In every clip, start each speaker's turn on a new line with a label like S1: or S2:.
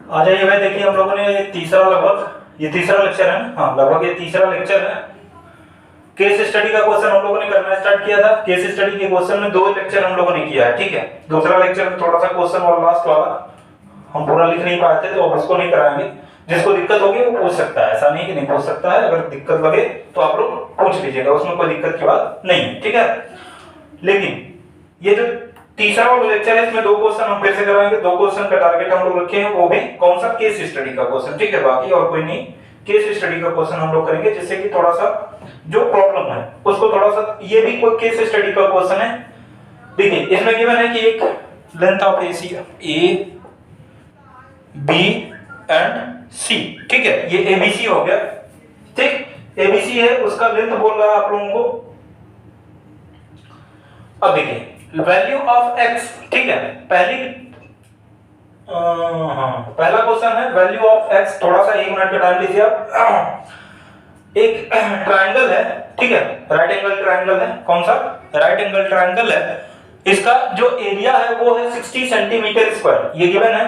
S1: आ जाइए भाई, देखिए हम लोगों ने ये तीसरा लेक्चर है ना, हाँ लगभग ये तीसरा लेक्चर है। केस स्टडी का क्वेश्चन हम लोगों ने करना स्टार्ट किया था। केस स्टडी के क्वेश्चन में 2 लेक्चर हम लोगों ने किया है, ठीक है। दूसरा लेक्चर में थोड़ा सा क्वेश्चन और लास्ट वाला हम पूरा लिख नहीं पाए थे, तो अब उसको नहीं कराएंगे। जिसको दिक्कत होगी वो पूछ सकता है, ऐसा नहीं कि नहीं पूछ सकता है। अगर दिक्कत लगे तो आप लोग पूछ लीजिएगा, उसमें कोई दिक्कत की बात नहीं है, ठीक है। लेकिन ये जो तीसरा वाला लेक्चर है इसमें 2 क्वेश्चन हम फिर से कराएंगे। 2 क्वेश्चन का टारगेट हम लोग रखे हैं, वो भी कौन सा, केस स्टडी का क्वेश्चन, ठीक है। बाकी और कोई नहीं, केस स्टडी का क्वेश्चन हम लोग करेंगे, जिससे कि थोड़ा सा जो प्रॉब्लम है उसको थोड़ा सा, ये भी कोई केस स्टडी का क्वेश्चन है। देखिए इसमें गिवन है कि एक length of AC A B and C, ठीक है। ये एबीसी हो गया, ठीक। एबीसी है, उसका लेंथ बोल रहा है आप लोगों को। अब देखिए वैल्यू ऑफ एक्स, ठीक है। पहला क्वेश्चन है वैल्यू ऑफ एक्स। थोड़ा सा 1 मिनट का टाइम लीजिए आप। एक ट्रायंगल है, ठीक है, राइट एंगल ट्रायंगल है। कौन सा? राइट एंगल ट्रायंगल है। इसका जो एरिया है वो है 60 सेंटीमीटर स्क्वायर, ये गिवन है।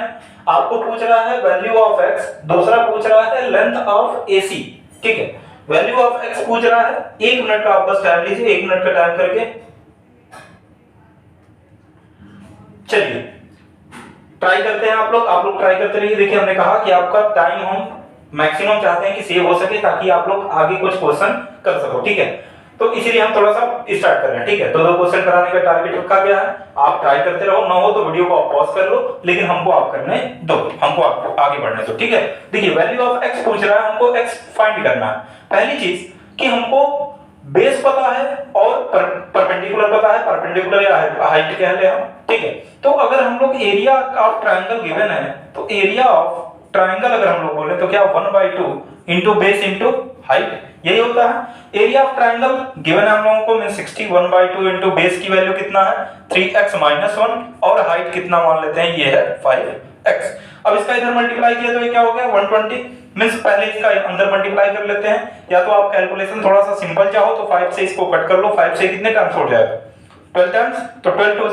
S1: आपको पूछ रहा है वैल्यू ऑफ एक्स, दूसरा पूछ रहा है लेंथ ऑफ एसी, ठीक है। वैल्यू ऑफ एक्स पूछ रहा है, 1 मिनट का आप बस टाइम लीजिए, 1 मिनट का टाइम करके चलिए ट्राई करते हैं। आप लोग ट्राई करते रहिए। देखिए हमने कहा कि आपका टाइम हम मैक्सिमम चाहते हैं कि सेव हो सके, ताकि आप लोग आगे कुछ क्वेश्चन कर सको, ठीक है। तो इसीलिए हम थोड़ा सा स्टार्ट कर रहे हैं, ठीक है। तो 2 क्वेश्चन कराने का टारगेट रखा गया है। आप ट्राई करते रहो, ना हो तो वीडियो को आप पॉज कर लो, लेकिन हमको आप करने दो, हमको आपको आगे बढ़ने दो, ठीक है। देखिए वैल्यू ऑफ एक्स पूछ रहा है, हमको एक्स फाइंड करना है। पहली चीज कि हमको बेस पता है और परपेंडिकुलर पता है, परपेंडिकुलर या हाइट कह ले हम, ठीक है। तो अगर हम लोग एरिया ऑफ ट्रायंगल गिवन है, तो एरिया ऑफ ट्रायंगल अगर हम लोग बोले तो क्या 1/2 इंटू बेस इंटू हाइट, यही होता है। एरिया ऑफ ट्रायंगल गिवन है हम लोगों को, मीन 60 1/2 इंटू बेस की वैल्यू कितना है 3x - 1 और हाइट कितना मान लेते हैं, ये है 5x। अब इसका इधर मल्टीप्लाई किया तो ये क्या हो गया 120, मींस पहले इसका अंदर मल्टीप्लाई कर लेते हैं, या तो आप कैलकुलेशन थोड़ा सा सिंपल चाहो तो 5 से इसको कट कर लो। 5 से कितने टाइम्स हो जाएगा 12 टाइम्स, तो 12 2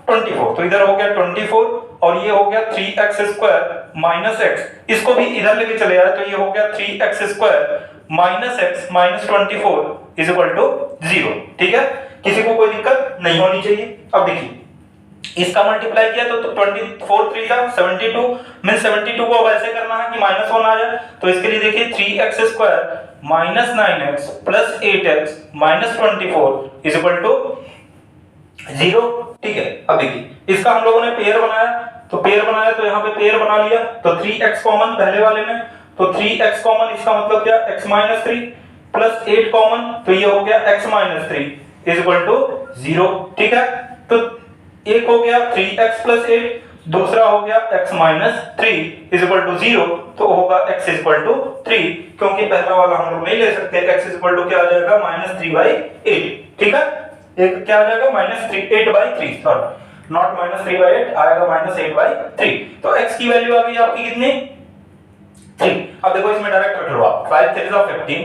S1: 24, तो इधर हो गया 24 और ये हो गया 3x² माइनस x। इसको भी इधर लेके चले आए तो ये हो गया 3x² minus x minus 24 is equal to 0, ठीक है। किसी को कोई दिक्कत नहीं होनी चाहिए। अब देखिए इसका मल्टीप्लाई किया तो 24 3 72, मीन 72 को अब ऐसे करना है कि -1 आ जाए। तो इसके लिए देखिए 3x² minus 9x plus 8x minus 24 is equal to 0, ठीक है। अब देखिए इसका हम लोगों ने पेयर बनाया, तो यहाँ पे पेयर बना लिया, तो 3x कॉमन पहले वाले में, तो 3x कॉमन, इसका मतलब क्या x - 3 प्लस 8 कॉमन, तो ये हो गया x - 3 इज इक्वल टू 0, ठीक है। तो एक हो गया 3x प्लस 8, दूसरा हो गया x - 3 इज इक्वल टू 0, तो होगा x इक्वल टू 3, क्योंकि पहला वाला हम लोग नहीं ले सकते। x इक्वल टू क्या आ जाएगा -3/8, ठीक है। एक क्या आ जाएगा -8/3, सॉरी नॉट -3/8 आएगा -8/3। तो x की वैल्यू आ गई आपकी कितनी 3। अब देखो इसमें डायरेक्ट रख लो आप, 5 3 15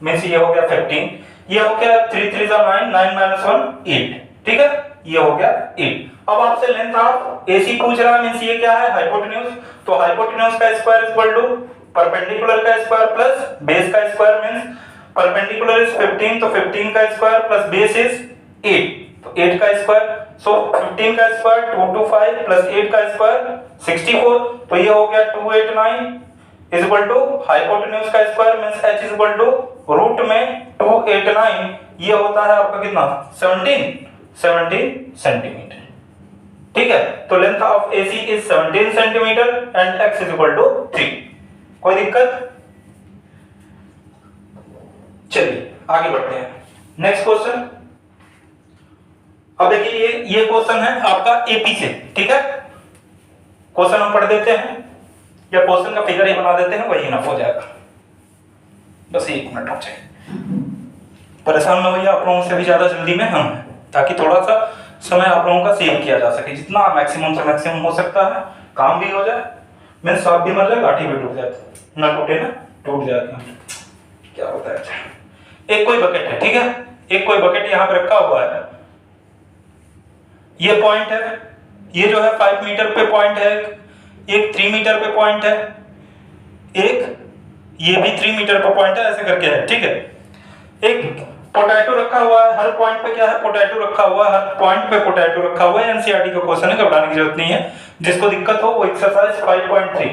S1: मींस ये हो गया 15, ये हो गया 3 3 9 9 - 1 8, ठीक है, ये हो गया 8। अब आपसे लेंथ ऑफ AC पूछ रहा है, मींस ये क्या है हाइपोटेन्यूज, तो हाइपोटेन्यूज का स्क्वायर इक्वल टू परपेंडिकुलर का स्क्वायर प्लस बेस का स्क्वायर, मींस परपेंडिकुलर इज 15, तो 15 का स्क्वायर प्लस बेस इज 8, तो 8 का स्क्वायर, सो 15 का स्क्वायर 225 प्लस 8 का स्क्वायर 64, तो ये हो गया 289 इज इक्वल टू हाइपोटेन्यूज का square means h is equal to root में 289, ये होता है आपका कितना 17 सेंटीमीटर, ठीक है। तो length of AC is 17 centimetre and x is equal to 3। कोई दिक्कत? चलिए आगे बढ़ते हैं, नेक्स्ट क्वेश्चन। अब देखिए ये क्वेश्चन है आपका AP से, ठीक है। क्वेश्चन हम पढ़ देते हैं या क्वेश्चन का फिगर ही बना देते हैं, वही इनफ हो जाएगा। बस 1 मिनट रुक जाइए, परेशान ना होइए, आप लोगों से भी ज्यादा जल्दी में हम हैं, ताकि थोड़ा सा समय आप लोगों का सेव किया जा सके, जितना मैक्सिमम से मैक्सिमम हो सकता है, काम भी हो जाए, मैं सांप भी मर जाए, लाठी भी टूट जाए, ना टूटे ना टूट जाए, क्या होता है। एक कोई बकेट है, ठीक है, एक कोई बकेट यहाँ पे रखा हुआ है, ये पॉइंट है, ये जो है 5 मीटर पे पॉइंट है, एक 3 मीटर पे पॉइंट है, एक ये भी 3 मीटर पे पॉइंट है, ऐसे करके है, ठीक है। एक पोटैटो रखा हुआ है, हर पॉइंट पे क्या है, पोटैटो रखा हुआ है, हर पॉइंट पे पोटैटो रखा हुआ है। एनसीईआरटी का क्वेश्चन है, घबराने की जरूरत नहीं है। जिसको दिक्कत हो वो एक्सरसाइज 5.3,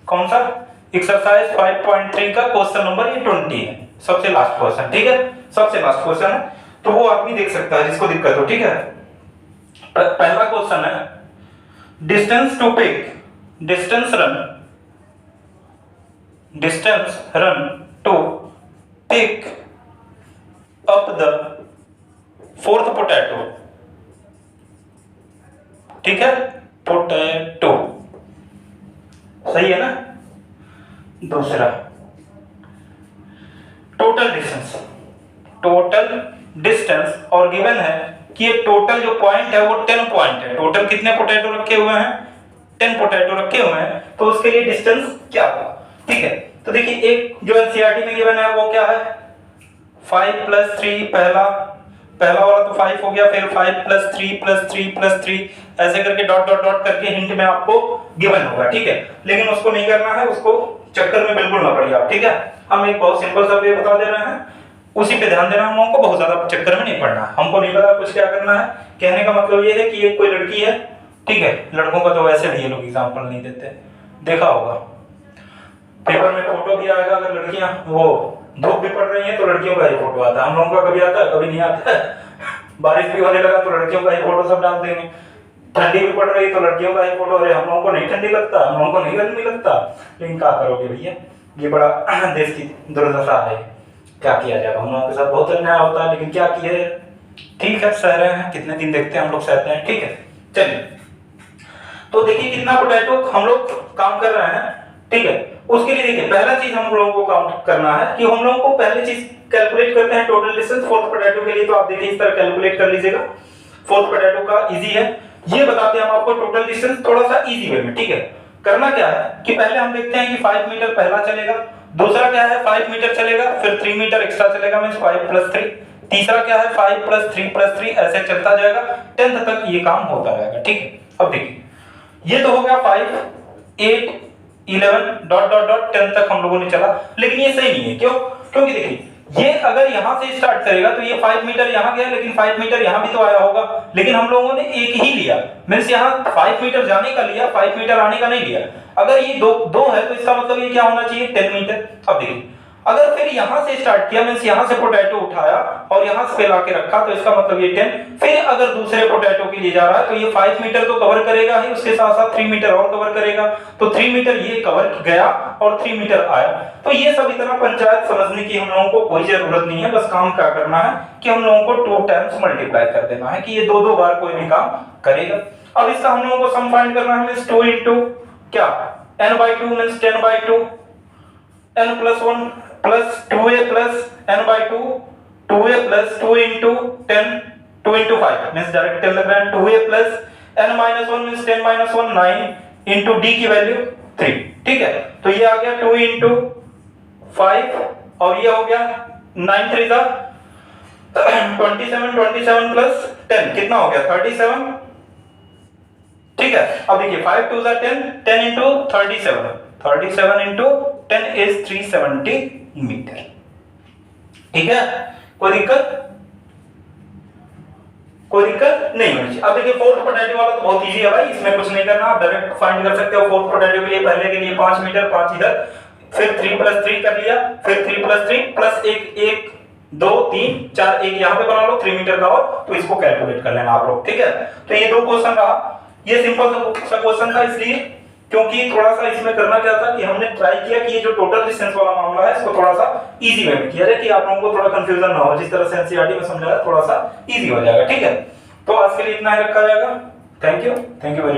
S1: कौन सा, एक्सरसाइज 5.3 का क्वेश्चन नंबर ये 20 है, सबसे लास्ट क्वेश्चन, ठीक है, सबसे लास्ट क्वेश्चन है, तो वो आदमी देख सकता है जिसको दिक्कत हो, ठीक है। पहला क्वेश्चन है, distance to pick, distance run to pick up the fourth potato, ठीक है, पोटैटो, सही है ना। दूसरा टोटल डिस्टेंस और गिवन है कि ये टोटल जो पॉइंट है वो 10 पॉइंट है। टोटल कितने पोटैटो रखे हुए हैं, 10 पोटैटो रखे हुए हैं, तो उसके लिए डिस्टेंस क्या होगा, ठीक है। तो देखिए एक जो एनसीईआरटी में गिवन है वो क्या है, 5 + 3, पहला वाला तो 5 हो गया, फिर 5 + 3 + 3 + 3 ऐसे करके डॉट डॉट डॉट करके हिंट में आपको गिवन होगा, ठीक है। लेकिन उसको नहीं करना है, उसको चक्कर में बिल्कुल ना पड़िए आप, ठीक है। हम एक बहुत सिंपल सा वे बता दे रहे हैं, उसी पे ध्यान देना, हम लोगों को बहुत ज्यादा चक्कर में नहीं पड़ना। हमको नहीं पता कुछ क्या करना है, कहने का मतलब ये है कि एक कोई लड़की है, ठीक है, लड़कों का तो वैसे भी ये लोग एग्जाम्पल नहीं देते, देखा होगा पेपर में फोटो भी आएगा, अगर लड़कियां वो धूप भी पड़ रही है तो लड़कियों का ही फोटो आता है। हम लोगों का कभी आता है, कभी नहीं आता है। बारिश भी होने लगा तो लड़कियों का ही फोटो सब डाल देंगे, ठंडी भी पड़ रही तो लड़कियों का ही फोटो। अरे हम लोगों को नहीं ठंडी लगता, हम लोगों को नहीं गर्मी लगता, लेकिन क्या करोगे भैया, ये बड़ा देश की दुर्दशा है, क्या किया जाएगा। हम लोगों के साथ बहुत अन्याय होता है, लेकिन क्या किए, ठीक है, सह रहे हैं, कितने दिन देखते हैं हम लोग, सहते हैं, ठीक है। चलिए तो देखिए कितना पोटैटो हम लोग काम कर रहे हैं, ठीक है। उसके लिए देखिए पहला चीज हम लोगों को काउंट करना है कि हम लोगों को पहले चीज कैलकुलेट करते हैं टोटल डिस्टेंस फोर्थ पोटैटो के लिए। तो आप देखिए इस तरह कैलकुलेट कर लीजिएगा, फोर्थ पोटैटो का इजी है, ये बताते हैं हम आपको टोटल डिस्टेंस थोड़ा सा इजी वे में, ठीक है। करना क्या है कि पहले हम देखते हैं कि 5 मीटर पहला चलेगा, दूसरा क्या है 5 मीटर चलेगा, फिर 3 मीटर एक्स्ट्रा चलेगा, मींस 5 + 3, तीसरा क्या है 5 + 3 + 3, ऐसे चलता जाएगा 10th तक ये काम होता रहेगा, ठीक है। अब देखिए ये तो हो गया 5, 8, 11 डॉट डॉट डॉट 10 तक हम लोगों ने चला, लेकिन ये सही नहीं है, क्यों, क्योंकि देखिए ये अगर यहां से स्टार्ट करेगा तो ये 5 मीटर यहां गया, लेकिन 5 मीटर यहां भी तो आया होगा, लेकिन हम लोगों ने एक ही लिया, मींस यहां 5 मीटर जाने का लिया, 5 मीटर आने का नहीं लिया। अगर ये दो है तो इसका मतलब ये क्या होना चाहिए 10 मीटर। अब देखिए अगर फिर यहां से स्टार्ट किया, मींस यहां से पोटैटो उठाया और यहां से लाके रखा, तो इसका मतलब ये 10, फिर अगर दूसरे पोटैटो के लिए जा रहा है तो ये 5 मीटर तो कवर करेगा ही, उसके साथ साथ 3 मीटर और कवर करेगा, तो 3 मीटर ये कवर गया और 3 मीटर आया। तो ये सब इतना पंचायत समझने की हम लोगों को कोई जरूरत नहीं है, बस काम क्या करना है कि हम लोगों को 2 टाइम्स मल्टीप्लाई कर देना है कि ये दो बार कोई भी काम करेगा। अब इसका हम लोगों को सम फाइंड करना है, मींस 2 * क्या n/2 means 10/2, n + 1 plus 2a plus n/2, 2a plus 2 into 10, 2 into 5 means direct 10 लग रहा है, 2a plus n - 1 means 10 - 1, 9 into d की वैल्यू 3, ठीक है। तो ये आ गया 2 into 5 और ये हो गया 9 3 का 27, 27 plus 10 कितना हो गया 37, ठीक है। अब देखिए 5 2 10, 10 into 37, 37 into 10 is 370 मीटर, ठीक है। कोई दिक्कत नहीं होनी चाहिए। अब देखिए फोर्थ पोटैटो वाला तो बहुत इजी है भाई, इसमें कुछ नहीं करना, आप डायरेक्ट फाइंड कर सकते हो। फोर्थ पोटैटो के लिए पहले के लिए 5 मीटर, 5 इधर, फिर 3 + 3 कर लिया, फिर 3 + 3 प्लस 1 2 3 4 1 यहां पे बना लो 3 मीटर का, और तो इसको कैलकुलेट कर लेना आप लोग, ठीक है। तो ये 2 क्वेश्चन रहा, ये सिंपल सा क्वेश्चन था, इसलिए क्योंकि थोड़ा सा इसमें करना क्या था कि हमने ट्राई किया कि ये जो टोटल डिस्टेंस वाला मामला है इसको थोड़ा सा इजी वे में किया जाए कि आप लोगों को थोड़ा कंफ्यूजन ना हो, जिस तरह से एनसीईआरटी में समझाया थोड़ा सा इजी हो जाएगा, ठीक है। तो आज के लिए इतना ही रखा जाएगा। Thank you very